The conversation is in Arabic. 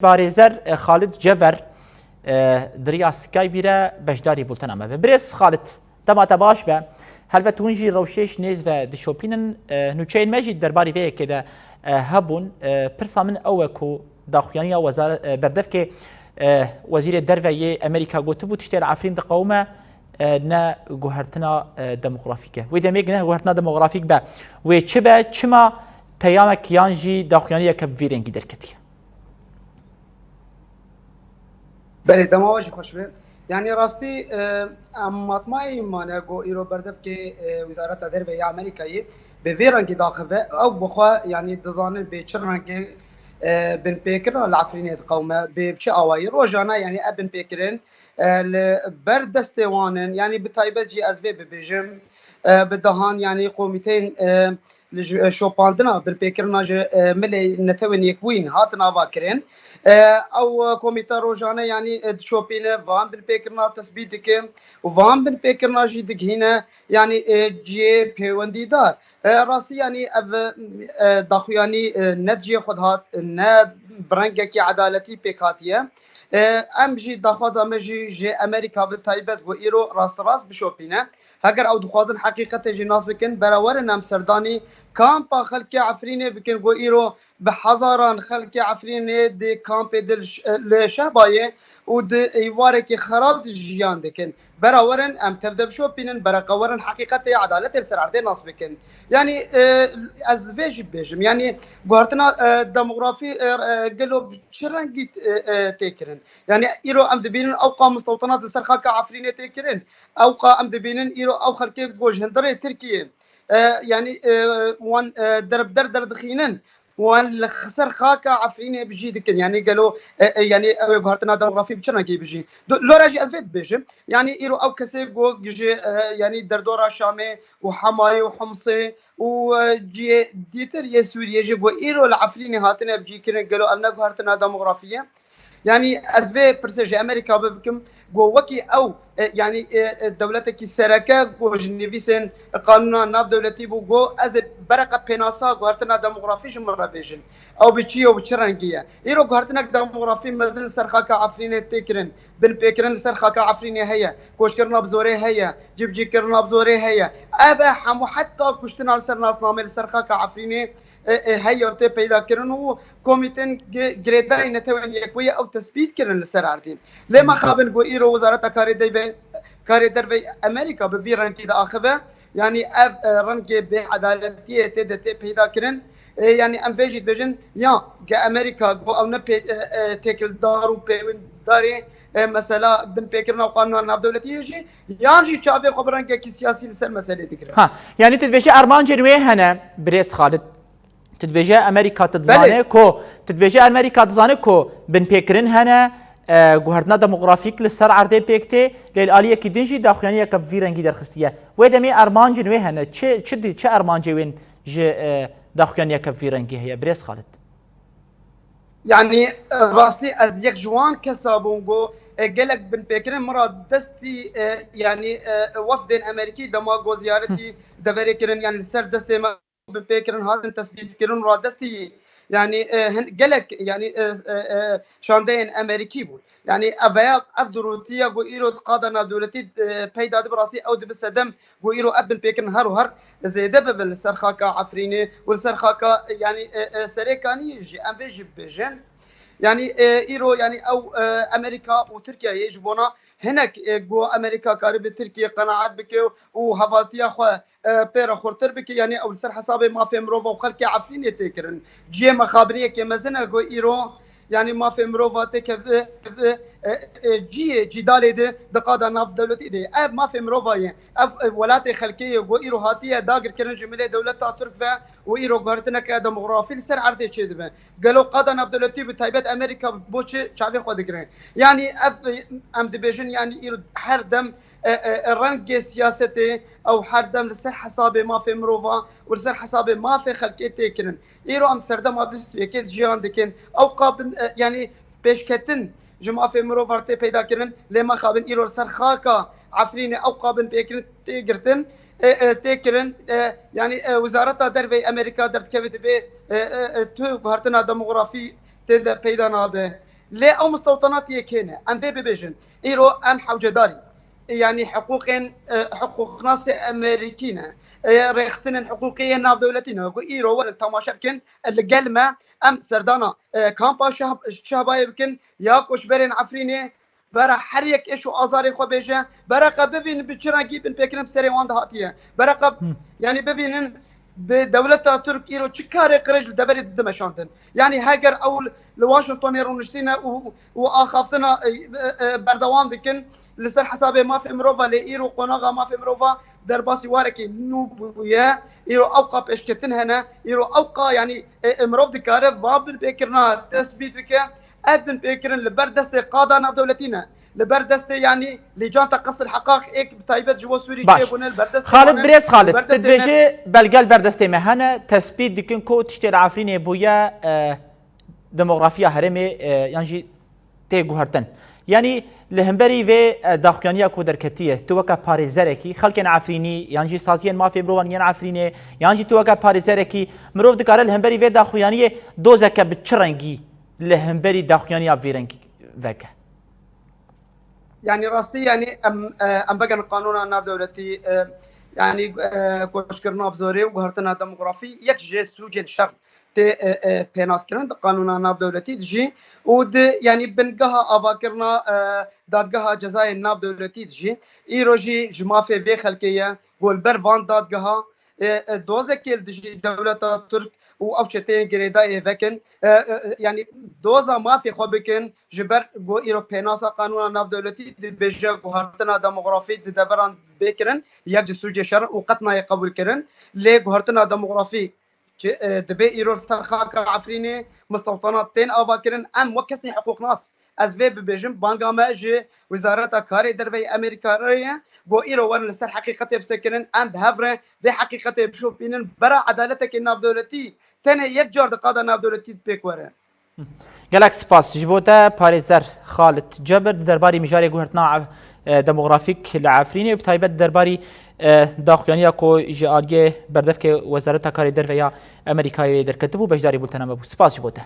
بارێزەر خالد جەبەر دریا سکای بیرە بەشداری بولتەنامە بە برێز خالد تەماتە باش بە هەلبەت ونجی ڕەوشێش نێز بە دشۆپینن نوچەین مەژی دەرباری vەیەکێدا هەبوون پرسا من ئەوە و داخوایانیا بەردەفکێ وەزیرێ دەرڤەیە ئەمریکا گوتبوو تشتێ لە عەفرین دقەومە نە گوهرتنا دەموغرافیکە وی دەمێک نە گوهرتنا دەموغرافیک بە وێ چ بە چما پەیامێکیانژی داخوایانیەکە بڤێرێنگی دەرکەتیە بله دماغی خوش به یعنی راستی مطمئن مانه گو ایرو بردف که وزارت داخلی آمریکایی به ویرانگی داخله او بخوا یعنی دزانن به چرنگی بن پیکرن العفرینی قومه به چه آوایی روزانه یعنی ابن پیکرن بردستوانن یعنی به تایبت جی از به بجم بدهان یعنی قومیتین شوپاندنا بن پیکرنا ملی نتوین یکوین هات نواکرین او کمیته روزانه یعنی شوپینه وان بن پیکرنا تثبیت که وان بن پیکرنا جی دگینه یعنی جی پیوندی دار راستی یعنی داخویانی ندجی خود هات نه برنگه کی عدالتی پیکاتیه ام جی دخوازه مجی جی امریکا به تایبت و ایرو راست بشوپینه اگر او دخوازن حقیقت جی ناس بکن براور نام سردانی کامپ خلق عفرینه بکن و ایرو به هزاران خلق عفرینه دی کامپ دل شهبایه و د ایواره کی خراب جیان دکن براورن ام تبدب شو بینن برقورن حقیقت عدالت سر عرض ناس بکن یعنی از ویج بیجم یعنی گوهرتنا دموغرافی قالوا شرنگی تکرن یعنی ایرو ام دبینن اوقا مستوطنات سر خاک عفرینه تکرن اوقا ام دبینن ایرو او خلق گوجهندره ترکیه يعني وان در دخينن وان لخسر خاكا عفريني بيجي دكن يعني قالوا يعني قهرتنا دموغرافي بشرنا كي بيجي لو راجي ازفيب بيجي يعني ايرو او كسي جو جي يعني دردورا شامي وحماي وحمصي وجي ديتر يا سوريا جي جو ايرو العفريني هاتنا بيجي كن قالوا امنا قهرتنا دموغرافيه يعني ازبي برسجي امريكا بكم جو وكي او يعني دولتك السركه جو جنيفيسن قانون ناف دولتي بو جو از برقه بيناسا غارتنا ديموغرافي مره بيجن او بتشي او بتشرنجيه ايرو غارتنا ديموغرافي مازال سرخاكا عفرين تكرن بن بكرن سرخاكا عفرين هي كوشكرنا بزوري هي جيب جيكرنا بزوري هي ابا حمو حتى كشتنا سر ناس نامل سرخاكا عفرين هي وتي پیدا کردن و کمیتن گریدا نتوان یکوی او تثبیت کردن لسر عردین لما خابن گو ایرو وزارت کاری دی به کاری در به امریکا به ویران کی داخله یعنی اف رنگ به عدالتیه ته پیدا کردن يعني ام فيجيت بيجن يا كامريكا جو او نبي تاكل دار وبين داري مثلا بن فكرنا وقانون ناب دولتي يجي يانجي شعبي خبران كي سياسي لسر مساله ديك ها يعني تدبيش ارمان جنوي هنا بريس خالد تدبيجا امريكا تتزانه كو تدبيجا امريكا تزانه كو بن بيكرن هنا جوهرنا ديموغرافيك للسر عرضي بيكتي للاليه كي دنجي داخلانيه كبيرنجي درخستيه ودمي ارمانجي نوي هنا تش ارمانجي وين ج داخلانيه كبيرنجي هي بريس خالد يعني راستي از يك جوان كسابونغو قالك بن بيكرن مراد دستي يعني وفد امريكي دما زيارتي دبريكرن يعني السر دستي بفكرن هذا تثبيت كرن رادستي يعني قالك يعني شاندين امريكي بول يعني ابيا افدروتيا جو ايرو قادنا دولتي بيدا براسي او بسدم جو ايرو ابن بيكن هر زي دبب السرخاكا عفريني والسرخاكا يعني سريكاني يجي ام بيجي بيجن يعني ايرو يعني او امريكا وتركيا يجبونا هناك جو امريكا قريب تركيا قناعات بك وهبالتيا خو بيرا خورتر بك يعني او سر حسابي ما في مروفا وخلك عفرين تكرن جي مخابريه كمزنا جو ايرو يعني ما في مروفا تك جي جدال دي دقاده ناف دولتي دي اب ما في مروفا يعني ولات خلكيه جو ايرو هاتيه داغر كرن جمله دولتها ترك وايرو غارتنا كديموغرافي سر عرض شيء قالوا قاده ناف دولتي بتايبت امريكا بوش شعبي خود كرن يعني ام ديفيجن يعني ايرو حردم الرنج سياسته او حردم لسر حسابي ما في مروفا ولسر حسابي ما في خلقيه تكرن ايرو ام سردم ما بس يكيد جيان دكن او قابل يعني بيشكتن جماعه في مروفا پیدا کردن لما خابن ايرو سر خاكا عفرين او قابل بيكرن تيجرتن تكرن يعني وزاره دربي امريكا درت كبت به تو هرتنا ديموغرافي تد پیدا نابه لي او مستوطنات يكينا ام في بيجن ايرو ام حوجه داري يعني حقوق ناس امريكينا ريخستن حقوقيه ناف دولتنا ايرو ورن تماشا بكن القلمه ام سردانا كامبا شهباي بكن ياكوش برين عفريني برا حريك ايشو ازاري خو بيجا برا قبفين بچراغي بن فكرم سري وان هاتيه برا قب يعني بفينن بدولة ترك ايرو تشكاري قرج دبري دمشانتن يعني هاجر او لواشنطن يرونشتينا واخافتنا بردوام بكن لسر حسابي ما في مروفا لايرو قناغا ما في مروفا درباسي واركي نوبيا ايرو اوقا باشكتن هنا ايرو اوقا يعني مروف دكاره باب بكرنا تثبيت بك ابن بكرن لبردست قادنا دولتنا لبردست يعني لجان تقص الحقائق ايك بتايبت جوا سوري جيبون البردست خالد بريس خالد تدبيجي بلقال بردستي مهانا تثبيت دكن كو تشتري عافرين بويا ديموغرافيا هرمي يعني تيغو هرتن يعني لهمبري في داخلية كودركتية توكا باريزاركي خلق عفريني يعني سازيان ما في بروان يعني عفريني يعني توكا باريزاركي مروف دكار لهمبري في داخلية دوزك بتشرنجي لهمبري داخلية فيرنجي ذاك يعني راستي يعني ام بقى قانون ناف دولتي يعني كوشكرنا بزوري وقهرتنا ديموغرافي يكجي سوجين شر تي بيناس كرن قانون ناف دولتي تجي ود يعني بنقها اباكرنا دادقها جزائر ناف دولتي تجي ايروجي جمافي في خلقيه قول برفان دادقها دوزكيل تجي دوله ترك وأوشتين جريدا فكن يعني دوزا ما في خبكن جبر جو إيروبيناسا قانون ناف دولتي بيجا جوهرتنا ديموغرافي دبران بكرن يجي سوجي شر وقتنا يقبل كرن ليه جوهرتنا ديموغرافي دبي إيرو سرخاك عفريني مستوطنات تين أبا كرن أم وكسني حقوق ناس أزبي ببيجم بانجا ماجي وزارة كاري دربي أمريكا ريا جو إيرو ورن لسر حقيقة بسكرن أم بهفرة بحقيقة بشوفين برا عدالتك الناف دولتي تنه یک جار دقادا ناف دولتی بکوره. گلک سپاس جبوتا پاريزر خالد جبر درباري مجاري گوهرتنا ديموغرافيك لعفريني بتايبت درباري داخليانيا كو جي بردفك وزارة كاري در ويا امريكا در كتبو بجداري بولتنا مبو سپاس جبوتا